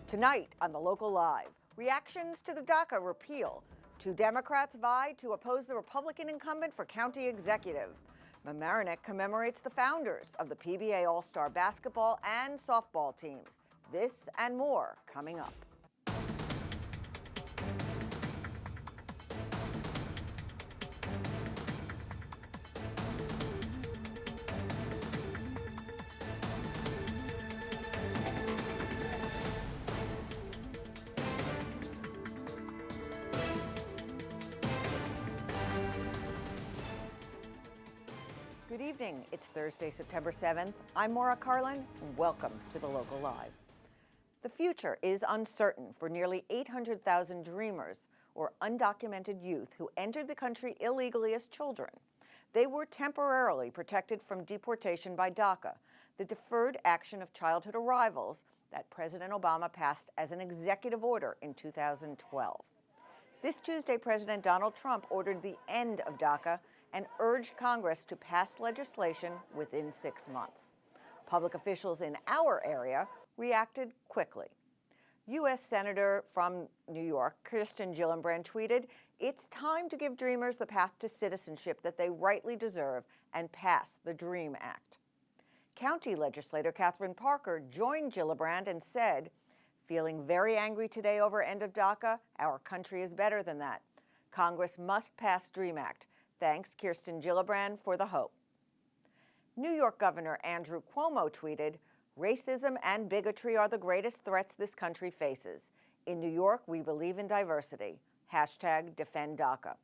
Tonight on The Local Live, reactions to the DACA repeal. Two Democrats vie to oppose the Republican incumbent for county executive. Mamaroneck commemorates the founders of the PBA All-Star basketball and softball teams. This and more coming up. Good evening. It's Thursday, September 7th. I'm Maura Carlin, and welcome to The Local Live. The future is uncertain for nearly 800,000 Dreamers, or undocumented youth, who entered the country illegally as children. They were temporarily protected from deportation by DACA, the Deferred Action of Childhood Arrivals that President Obama passed as an executive order in 2012. This Tuesday, President Donald Trump ordered the end of DACA and urged Congress to pass legislation within 6 months. Public officials in our area reacted quickly. U.S. Senator from New York, Kirsten Gillibrand, tweeted, "It's time to give Dreamers the path to citizenship that they rightly deserve and pass the DREAM Act." County legislator Catherine Parker joined Gillibrand and said, "Feeling very angry today over end of DACA, our country is better than that. Congress must pass DREAM Act. Thanks, Kirsten Gillibrand, for the hope." New York Governor Andrew Cuomo tweeted, "Racism and bigotry are the greatest threats this country faces. In New York, we believe in diversity. Hashtag defend DACA."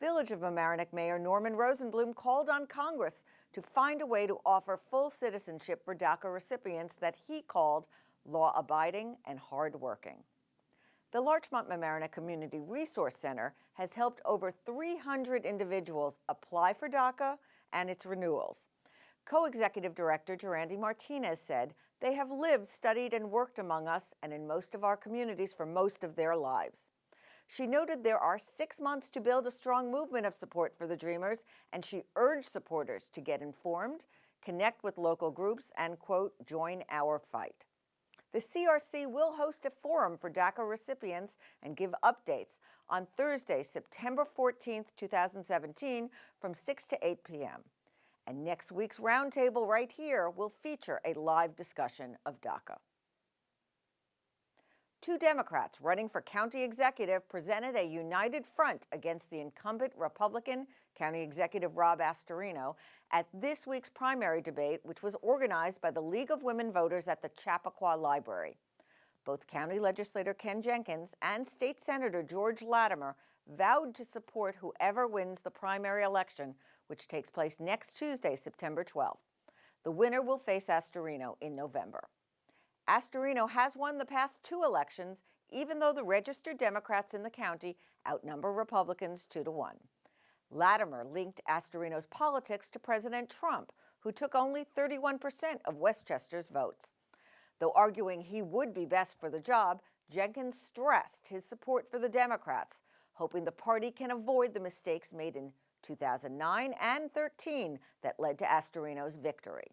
Village of Mamaroneck Mayor Norman Rosenblum called on Congress to find a way to offer full citizenship for DACA recipients that he called law-abiding and hard-working. The Larchmont Mamaroneck Community Resource Center has helped over 300 individuals apply for DACA and its renewals. Co-executive director Durandi Martinez said, "They have lived, studied, and worked among us and in most of our communities for most of their lives." She noted there are 6 months to build a strong movement of support for the Dreamers, and she urged supporters to get informed, connect with local groups, and, quote, join our fight. The CRC will host a forum for DACA recipients and give updates on Thursday, September 14th, 2017, from 6 to 8 p.m. And next week's roundtable right here will feature a live discussion of DACA. Two Democrats running for county executive presented a united front against the incumbent Republican County Executive Rob Astorino at this week's primary debate, which was organized by the League of Women Voters at the Chappaqua Library. Both County Legislator Ken Jenkins and State Senator George Latimer vowed to support whoever wins the primary election, which takes place next Tuesday, September 12th. The winner will face Astorino in November. Astorino has won the past 2 elections, even though the registered Democrats in the county outnumber Republicans 2-1. Latimer linked Astorino's politics to President Trump, who took only 31% of Westchester's votes. Though arguing he would be best for the job, Jenkins stressed his support for the Democrats, hoping the party can avoid the mistakes made in 2009 and 2013 that led to Astorino's victory.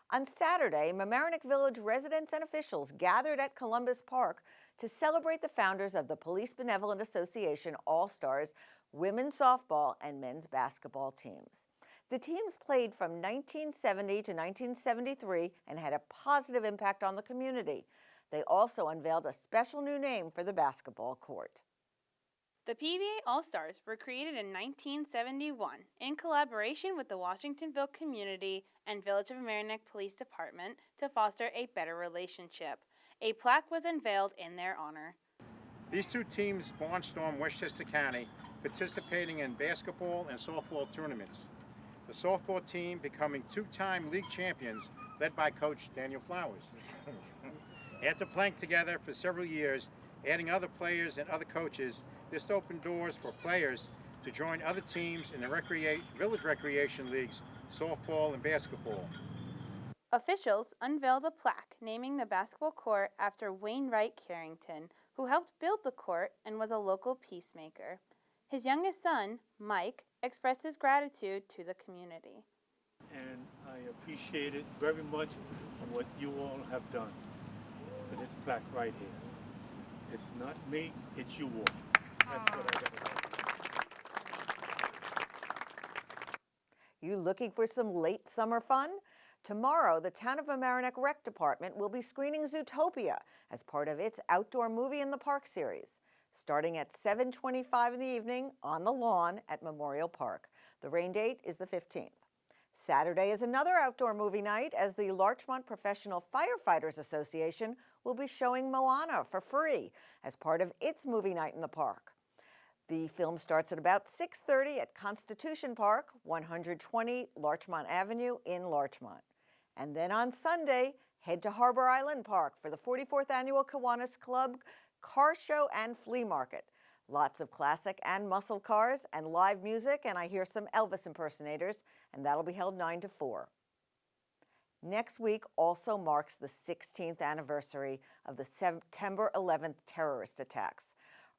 On Saturday, Mamaroneck Village residents and officials gathered at Columbus Park to celebrate the founders of the Police Benevolent Association All-Stars women's softball and men's basketball teams. The teams played from 1970 to 1973 and had a positive impact on the community. They also unveiled a special new name for the basketball court. The PBA All-Stars were created in 1971 in collaboration with the Washingtonville community and Village of Mamaroneck Police Department to foster a better relationship. A plaque was unveiled in their honor. These two teams barnstormed Westchester County, participating in basketball and softball tournaments. The softball team becoming 2-time league champions, led by Coach Daniel Flowers. After playing together for several years, adding other players and other coaches, this opened doors for players to join other teams in the village recreation leagues, softball and basketball. Officials unveiled a plaque naming the basketball court after Wainwright Carrington, who helped build the court and was a local peacemaker. His youngest son, Mike, expressed his gratitude to the community. And I appreciate it very much on what you all have done. for this plaque right here. It's not me, it's you, Wolf. That's what I got about it. You looking for some late summer fun? Tomorrow, the Town of Mamaroneck Rec Department will be screening Zootopia as part of its Outdoor Movie in the Park series, starting at 7:25 in the evening on the lawn at Memorial Park. The rain date is the 15th. Saturday is another outdoor movie night as the Larchmont Professional Firefighters Association will be showing Moana for free as part of its movie night in the park. The film starts at about 6:30 at Constitution Park, 120 Larchmont Avenue in Larchmont. And then on Sunday, head to Harbor Island Park for the 44th Annual Kiwanis Club Car Show and Flea Market. Lots of classic and muscle cars and live music, and I hear some Elvis impersonators, and that'll be held 9 to 4. Next week also marks the 16th anniversary of the September 11th terrorist attacks.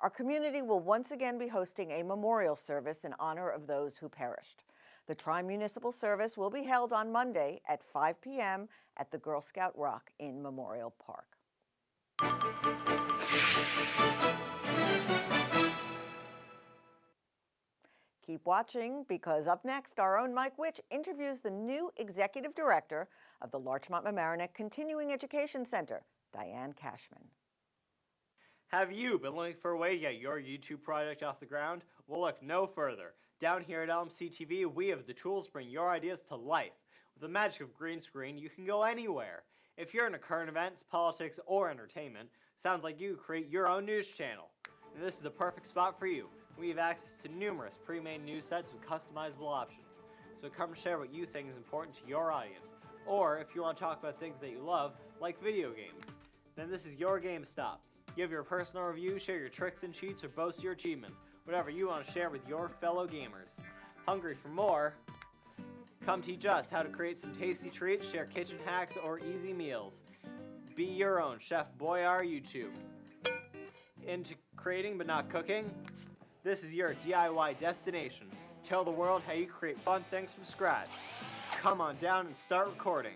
Our community will once again be hosting a memorial service in honor of those who perished. The Tri-Municipal Service will be held on Monday at 5 p.m. at the Girl Scout Rock in Memorial Park. Keep watching, because up next, our own Mike Witch interviews the new executive director of the Larchmont Mamaroneck Continuing Education Center, Diane Cashman. Have you been looking for a way to get your YouTube project off the ground? Well, look no further. Down here at MCTV, we have the tools to bring your ideas to life. With the magic of green screen, you can go anywhere. If you're into current events, politics, or entertainment, sounds like you create your own news channel. And this is the perfect spot for you. We have access to numerous pre-made news sets with customizable options. So come share what you think is important to your audience. Or if you want to talk about things that you love, like video games, then this is your GameStop. Give your personal review, share your tricks and cheats, or boast your achievements. Whatever you want to share with your fellow gamers. Hungry for more? Come teach us how to create some tasty treats, share kitchen hacks, or easy meals. Be your own Chef Boyar YouTube. Into creating but not cooking? This is your DIY destination. Tell the world how you create fun things from scratch. Come on down and start recording.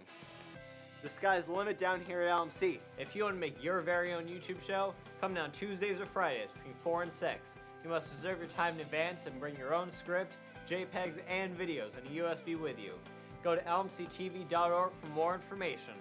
The sky's the limit down here at LMC. If you want to make your very own YouTube show, come down Tuesdays or Fridays between 4 and 6. You must reserve your time in advance and bring your own script, JPEGs, and videos on a USB with you. Go to lmctv.org for more information.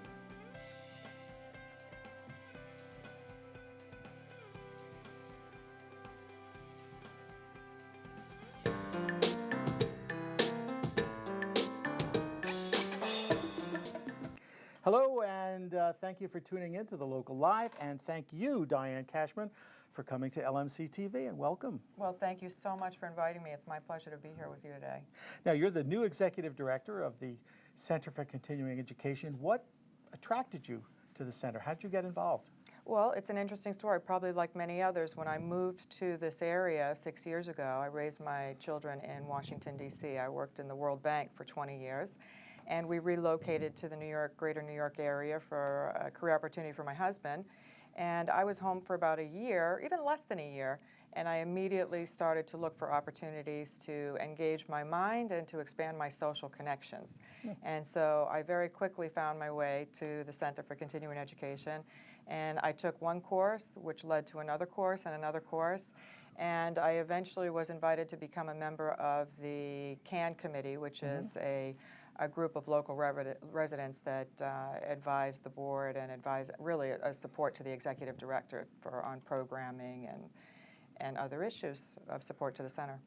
Hello, and thank you for tuning in to the Local Live, and thank you, Diane Cashman, for coming to LMC TV, and welcome. Well, thank you so much for inviting me. It's my pleasure to be here with you today. Now, you're the new executive director of the Center for Continuing Education. What attracted you to the center? How did you get involved? Well, it's an interesting story. Probably like many others, when I moved to this area 6 years ago, I raised my children in Washington, D.C. I worked in the World Bank for 20 years. And we relocated to the greater New York area for a career opportunity for my husband. And I was home for about a year, even less than a year, and I immediately started to look for opportunities to engage my mind and to expand my social connections. And so I very quickly found my way to the Center for Continuing Education, and I took one course, which led to another course and another course. And I eventually was invited to become a member of the CAN committee, which is a group of local residents that advise the board and advise really a support to the executive director on programming and other issues of support to the center.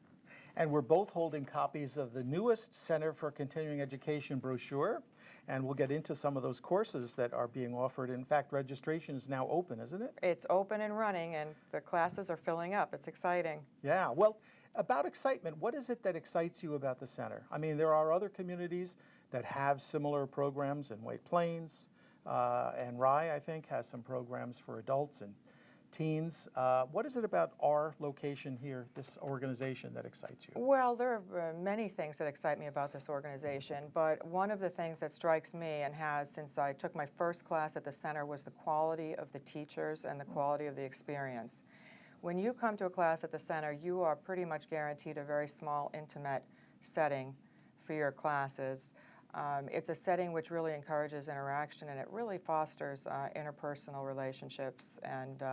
And we're both holding copies of the newest Center for Continuing Education brochure, and we'll get into some of those courses that are being offered. In fact, registration is now open, isn't it? It's open and running, and the classes are filling up. It's exciting. Yeah, well, about excitement, what is it that excites you about the center? I mean, there are other communities that have similar programs in White Plains, and Rye, I think, has some programs for adults and teens. What is it about our location here, this organization, that excites you? Well, there are many things that excite me about this organization, but one of the things that strikes me and has since I took my first class at the center was the quality of the teachers and the quality of the experience. When you come to a class at the center, you are pretty much guaranteed a very small, intimate setting for your classes. It's a setting which really encourages interaction, and it really fosters interpersonal relationships. And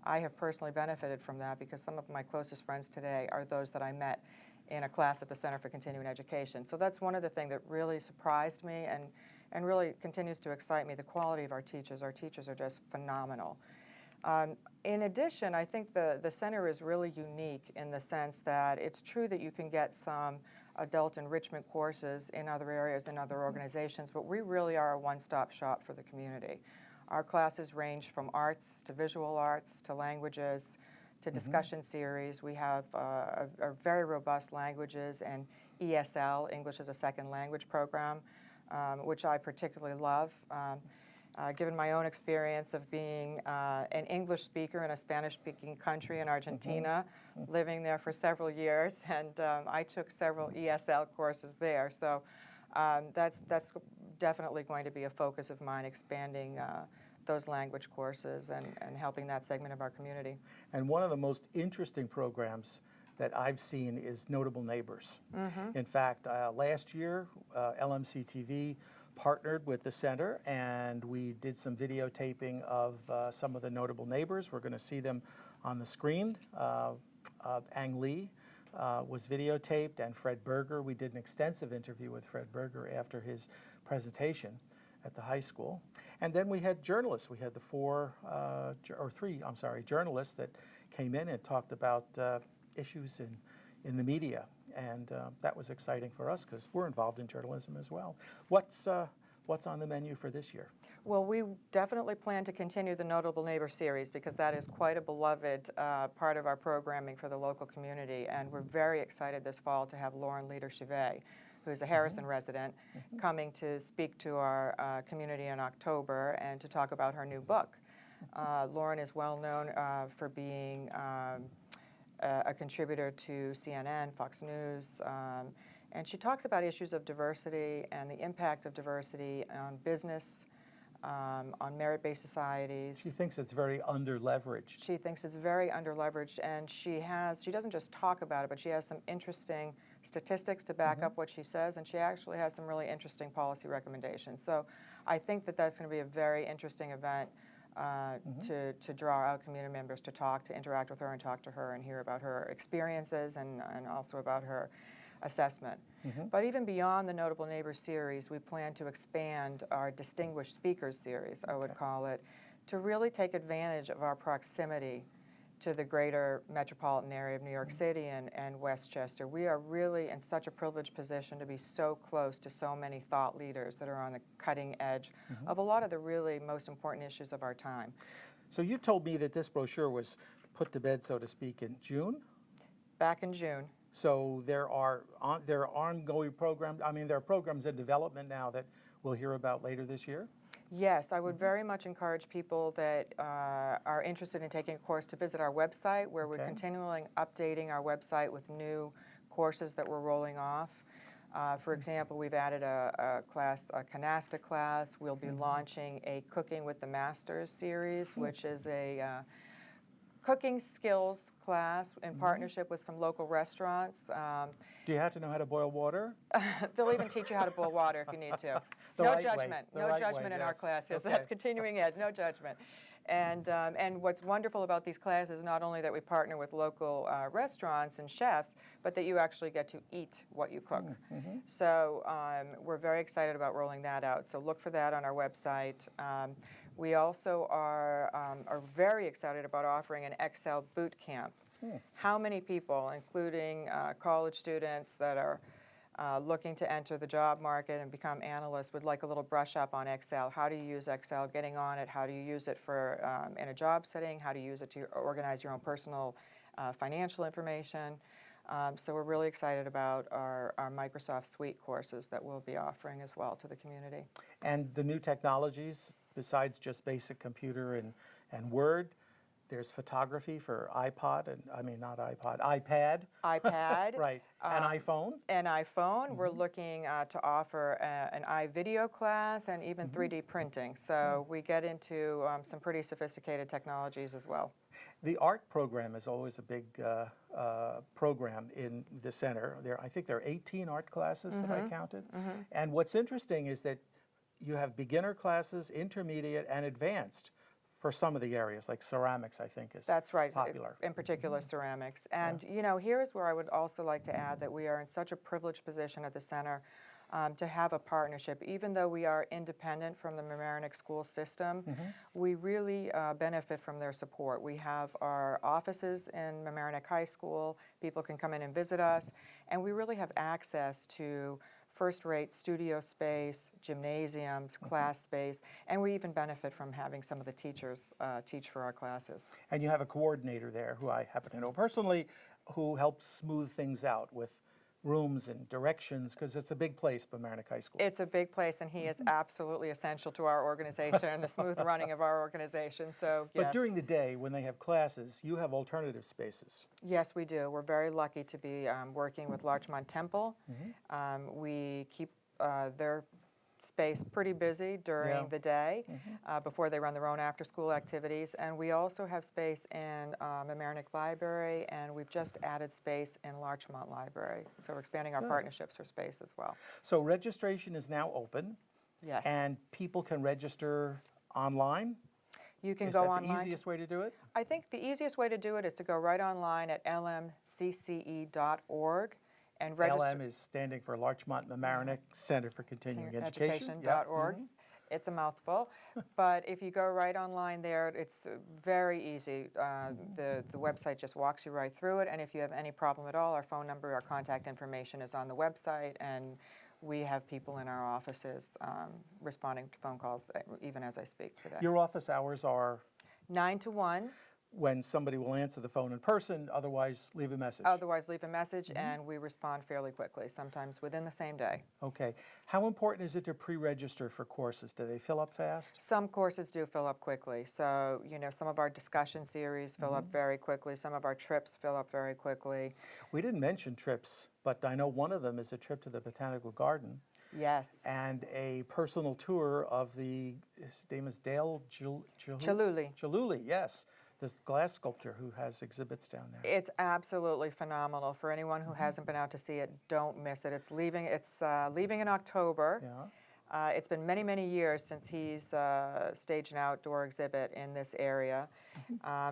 I have personally benefited from that because some of my closest friends today are those that I met in a class at the Center for Continuing Education. So that's one of the things that really surprised me and really continues to excite me, the quality of our teachers. Our teachers are just phenomenal. In addition, I think the center is really unique in the sense that it's true that you can get some adult enrichment courses in other areas and other organizations, but we really are a one-stop shop for the community. Our classes range from arts to visual arts to languages to discussion series. We have a very robust languages and ESL, English as a Second Language program, which I particularly love. Given my own experience of being an English speaker in a Spanish-speaking country in Argentina, living there for several years, and I took several ESL courses there. So that's definitely going to be a focus of mine, expanding those language courses and helping that segment of our community. And one of the most interesting programs that I've seen is Notable Neighbors. In fact, last year, LMCTV partnered with the center, and we did some videotaping of some of the notable neighbors. We're going to see them on the screen. Ang Lee was videotaped, and Fred Berger. We did an extensive interview with Fred Berger after his presentation at the high school. And then we had journalists. We had three journalists that came in and talked about issues in the media. And that was exciting for us because we're involved in journalism as well. What's on the menu for this year? Well, we definitely plan to continue the Notable Neighbor series because that is quite a beloved part of our programming for the local community. And we're very excited this fall to have Lauren Leader-Chivet, who's a Harrison resident, coming to speak to our community in October and to talk about her new book. Lauren is well known for being a contributor to CNN, Fox News, and she talks about issues of diversity and the impact of diversity on business, on merit-based societies. She thinks it's very underleveraged. She thinks it's very underleveraged, and she doesn't just talk about it, but she has some interesting statistics to back up what she says, and she actually has some really interesting policy recommendations. So I think that that's going to be a very interesting event to draw out community members to interact with her and talk to her and hear about her experiences and also about her assessment. But even beyond the Notable Neighbors series, we plan to expand our Distinguished Speakers series, I would call it, to really take advantage of our proximity to the greater metropolitan area of New York City and Westchester. We are really in such a privileged position to be so close to so many thought leaders that are on the cutting edge of a lot of the really most important issues of our time. So you told me that this brochure was put to bed, so to speak, in June? Back in June. So there are ongoing programs. I mean, there are programs in development now that we'll hear about later this year? Yes, I would very much encourage people that are interested in taking a course to visit our website, where we're continually updating our website with new courses that we're rolling off. For example, we've added a canasta class. We'll be launching a Cooking with the Masters series, which is a cooking skills class in partnership with some local restaurants. Do you have to know how to boil water? They'll even teach you how to boil water if you need to. No judgment. No judgment in our classes. That's continuing ed. No judgment. And what's wonderful about these classes is not only that we partner with local restaurants and chefs, but that you actually get to eat what you cook. So we're very excited about rolling that out. So look for that on our website. We also are very excited about offering an Excel boot camp. How many people, including college students that are looking to enter the job market and become analysts, would like a little brush up on Excel? How do you use Excel, getting on it? How do you use it for in a job setting? How do you use it to organize your own personal financial information? So we're really excited about our Microsoft Suite courses that we'll be offering as well to the community. And the new technologies, besides just basic computer and Word, there's photography for iPod, and I mean not iPod, iPad. iPad. Right, and iPhone. And iPhone. We're looking to offer an iVideo class and even 3D printing. So we get into some pretty sophisticated technologies as well. The art program is always a big program in the center. I think there are 18 art classes that I counted. And what's interesting is that you have beginner classes, intermediate, and advanced for some of the areas, like ceramics, I think, is That's right, popular. in particular ceramics. And you know, here's where I would also like to add that we are in such a privileged position at the center to have a partnership. Even though we are independent from the Mamaroneck school system, we really benefit from their support. We have our offices in Mamaroneck High School. People can come in and visit us, and we really have access to first-rate studio space, gymnasiums, class space, and we even benefit from having some of the teachers teach for our classes. And you have a coordinator there who I happen to know personally, who helps smooth things out with rooms and directions, because it's a big place, Mamaroneck High School. It's a big place, and he is absolutely essential to our organization and the smooth running of our organization. So, yes. But during the day, when they have classes, you have alternative spaces. Yes, we do. We're very lucky to be working with Larchmont Temple. We keep their space pretty busy during the day before they run their own after-school activities. And we also have space in Mamaroneck Library, and we've just added space in Larchmont Library. So we're expanding our partnerships for space as well. So registration is now open. Yes. And people can register online? You can Is go that online. the easiest way to do it? I think the easiest way to do it is to go right online at lmcce.org. And register. LM is standing for Larchmont Mamaroneck Center for Continuing Education. Education.org. It's a mouthful, but if you go right online there, it's very easy. The website just walks you right through it, and if you have any problem at all, our phone number, our contact information is on the website, and we have people in our offices responding to phone calls even as I speak today. Your office hours are? 9 to 1. When somebody will answer the phone in person, otherwise leave a message. Otherwise leave a message, and we respond fairly quickly, sometimes within the same day. Okay. How important is it to pre-register for courses? Do they fill up fast? Some courses do fill up quickly. So, you know, some of our discussion series fill up very quickly. Some of our trips fill up very quickly. We didn't mention trips, but I know one of them is a trip to the Botanical Garden. Yes. And a personal tour of his name is Dale Chihuly. Chihuly, yes. This glass sculptor who has exhibits down there. It's absolutely phenomenal. For anyone who hasn't been out to see it, don't miss it. It's leaving in October. Yeah. It's been many, many years since he's staged an outdoor exhibit in this area.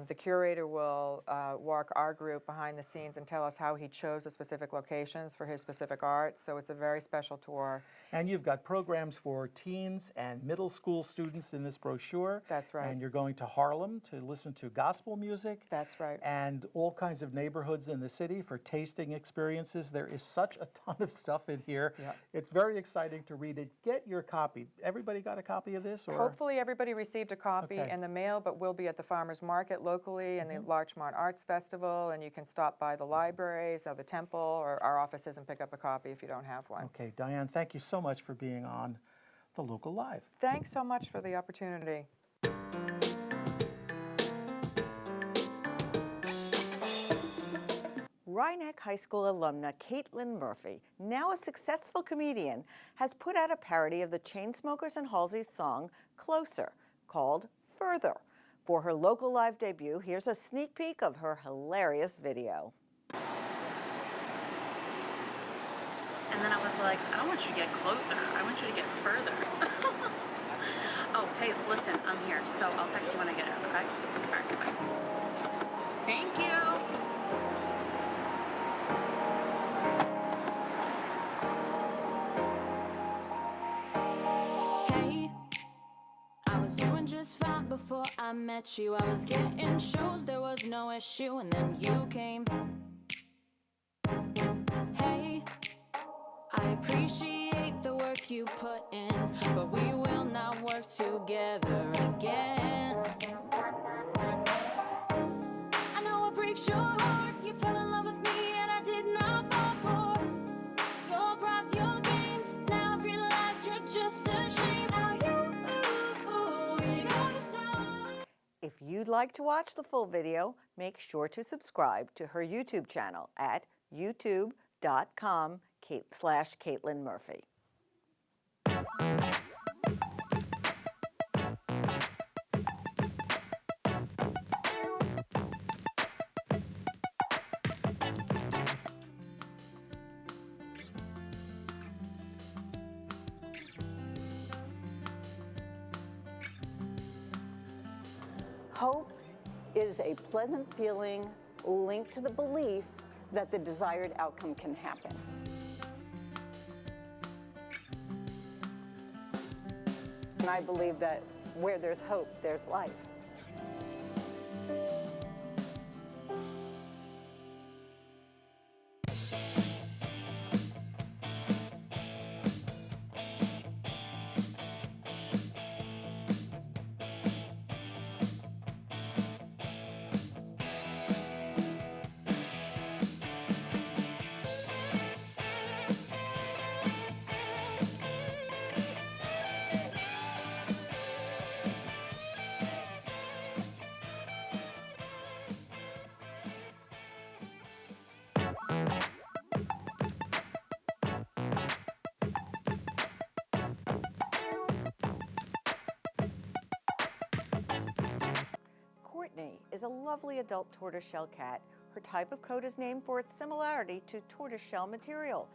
The curator will walk our group behind the scenes and tell us how he chose the specific locations for his specific art. So it's a very special tour. And you've got programs for teens and middle school students in this brochure. That's right. And you're going to Harlem to listen to gospel music. That's right. And all kinds of neighborhoods in the city for tasting experiences. There is such a ton of stuff in here. Yeah. It's very exciting to read it. Get your copy. Everybody got a copy of this? Or? Hopefully everybody received a copy Okay. in the mail, but we'll be at the Farmers Market locally and the Larchmont Arts Festival, and you can stop by the libraries or the temple or our offices and pick up a copy if you don't have one. Okay, Diane, thank you so much for being on The Local Live. Thanks so much for the opportunity. Rhinebeck High School alumna Caitlin Murphy, now a successful comedian, has put out a parody of the Chainsmokers and Halsey's song Closer, called Further. For her Local Live debut, here's a sneak peek of her hilarious video. And then I was like, I don't want you to get closer. I want you to get further. Oh, hey, listen, I'm here. So I'll text you when I get out, okay? All right, bye. Thank you. Hey, I was doing just fine before I met you. I was getting shows, there was no issue, and then you came. Hey, I appreciate the work you put in, but we will not work together again. I know it breaks your heart, you fell in love with me and I did not fall for your props, your games. Now I've realized you're just a shame. Now you gotta stop. If you'd like to watch the full video, make sure to subscribe to her YouTube channel at youtube.com/Caitlin Murphy. Hope is a pleasant feeling linked to the belief that the desired outcome can happen. And I believe that where there's hope, there's life. Courtney is a lovely adult tortoiseshell cat. Her type of coat is named for its similarity to tortoiseshell material.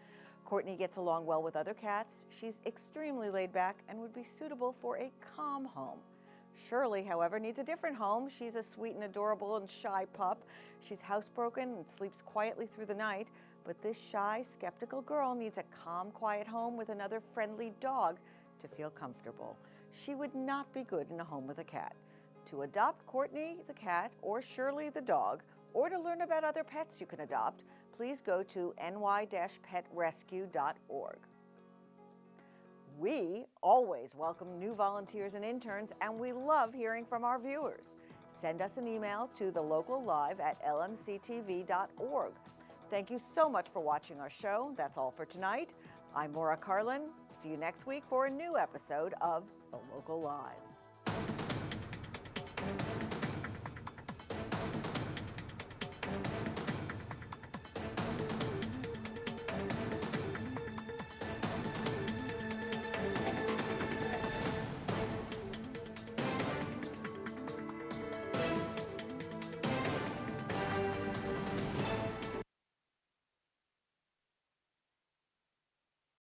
Courtney gets along well with other cats. She's extremely laid back and would be suitable for a calm home. Shirley, however, needs a different home. She's a sweet and adorable and shy pup. She's housebroken and sleeps quietly through the night. But this shy, skeptical girl needs a calm, quiet home with another friendly dog to feel comfortable. She would not be good in a home with a cat. To adopt Courtney the cat or Shirley the dog, or to learn about other pets you can adopt, please go to ny-petrescue.org. We always welcome new volunteers and interns, and we love hearing from our viewers. Send us an email to thelocallive@lmctv.org. Thank you so much for watching our show. That's all for tonight. I'm Maura Carlin. See you next week for a new episode of The Local Live.